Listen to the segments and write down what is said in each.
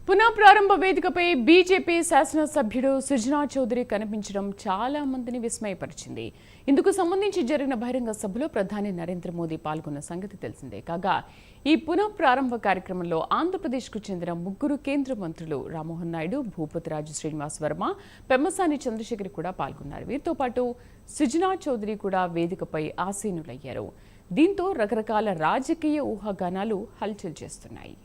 పునః ప్రారంభ వేదికపై బీజేపీ శాసనసభ్యుడు సుజనా చౌదరి కనిపించడం చాలా మందిని విస్మయపరిచింది. ఇందుకు సంబంధించి జరిగిన బహిరంగ సభలో ప్రధాని నరేంద్ర మోదీ పాల్గొన్న సంగతి తెలిసిందే. కాగా ఈ పునః ప్రారంభ కార్యక్రమంలో ఆంధ్రప్రదేశ్కు చెందిన ముగ్గురు కేంద్ర మంత్రులు రామ్మోహన్ నాయుడు, భూపతిరాజు శ్రీనివాస్ వర్మ, పెమ్మసాని చంద్రశేఖర్ కూడా పాల్గొన్నారు. వీరితో పాటు సుజనా చౌదరి కూడా వేదికపై ఆసీనులయ్యారు. దీంతో రకరకాల రాజకీయ ఊహాగానాలు హల్చల్ చేస్తున్నాయి.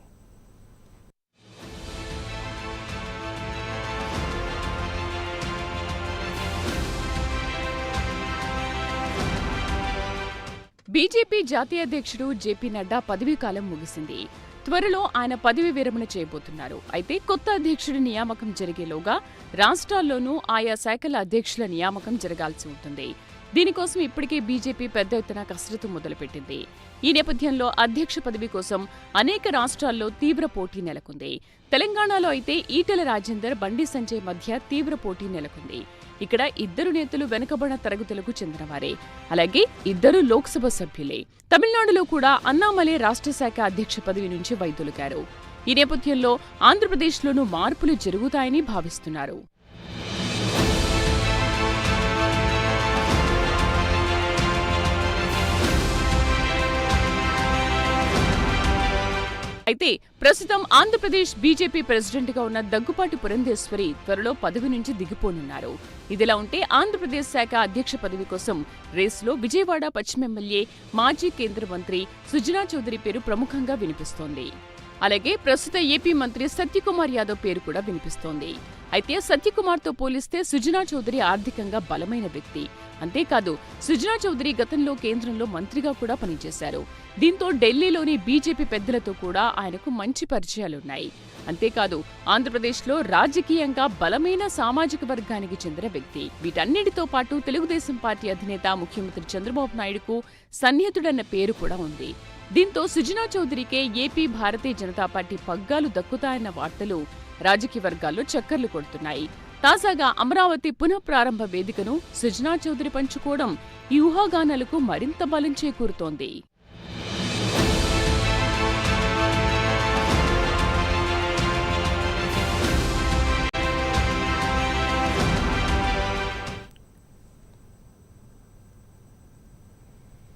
బీజేపీ జాతీయ అధ్యక్షుడు జేపీ నడ్డా పదవీకాలం ముగిసింది. త్వరలో ఆయన పదవి విరమణ చేయబోతున్నారు. అయితే కొత్త అధ్యక్షుడి నియామకం జరిగేలోగా రాష్ట్రాల్లోనూ ఆయా శాఖల అధ్యక్షుల నియామకం జరగాల్సి ఉంటుంది. దీనికోసం ఇప్పటికే బీజేపీ పెద్ద ఎత్తున కసరత్తు మొదలుపెట్టింది. ఈ నేపథ్యంలో అధ్యక్ష పదవి కోసం అనేక రాష్ట్రాల్లో తీవ్ర పోటీ నెలకొంది. తెలంగాణలో అయితే ఈటెల రాజేందర్, బండి సంజయ్ మధ్య తీవ్ర పోటీ నెలకొంది. ఇక్కడ ఇద్దరు నేతలు వెనుకబడిన తరగతులకు చెందినవారే, అలాగే ఇద్దరు లోక్సభ సభ్యులే. తమిళనాడులో కూడా అన్నామలై రాష్ట్ర శాఖ అధ్యక్ష పదవి నుంచి వైదొలిగారు. ఈ నేపథ్యంలో ఆంధ్రప్రదేశ్లోనూ మార్పులు జరుగుతాయని భావిస్తున్నారు. అయితే ప్రస్తుతం ఆంధ్రప్రదేశ్ బీజేపీ ప్రెసిడెంట్ గా ఉన్న దగ్గుపాటి పురంధేశ్వరి త్వరలో పదవి నుంచి దిగిపోనున్నారు. ఇదిలా ఉంటే ఆంధ్రప్రదేశ్ శాఖ అధ్యక్ష పదవి కోసం రేసులో విజయవాడ పశ్చిమ ఎమ్మెల్యే, మాజీ కేంద్ర మంత్రి సుజనా చౌదరి పేరు ప్రముఖంగా వినిపిస్తోంది. అలాగే ప్రస్తుత ఏపీ మంత్రి సత్యకుమార్ యాదవ్ పేరు కూడా వినిపిస్తోంది. అయితే సత్యకుమార్తో పోలిస్తే సుజనా చౌదరి ఆర్థికంగా బలమైన వ్యక్తి. అంతేకాదు సుజనా చౌదరి గతంలో కేంద్రంలో మంత్రిగా కూడా పనిచేశారు. దీంతో ఢిల్లీలోని బీజేపీ పెద్దలతో కూడా ఆయనకు మంచి పరిచయాలున్నాయి. అంతేకాదు ఆంధ్రప్రదేశ్లో రాజకీయంగా బలమైన సామాజిక వర్గానికి చెందిన వ్యక్తి. వీటన్నిటితో పాటు తెలుగుదేశం పార్టీ అధినేత ముఖ్యమంత్రి చంద్రబాబు నాయుడుకు సన్నిహితుడన్న పేరు కూడా ఉంది. దీంతో సుజనా చౌదరికే ఏపీ భారతీయ జనతా పార్టీ పగ్గాలు దక్కుతాయన్న వార్తలు రాజకీయ వర్గాల్లో చక్కర్లు కొడుతున్నాయి. తాజాగా అమరావతి పునః ప్రారంభ వేదికను సుజనా చౌదరి పంచుకోవడం ఈ ఊహాగానాలకు మరింత బలం చేకూరుతోంది.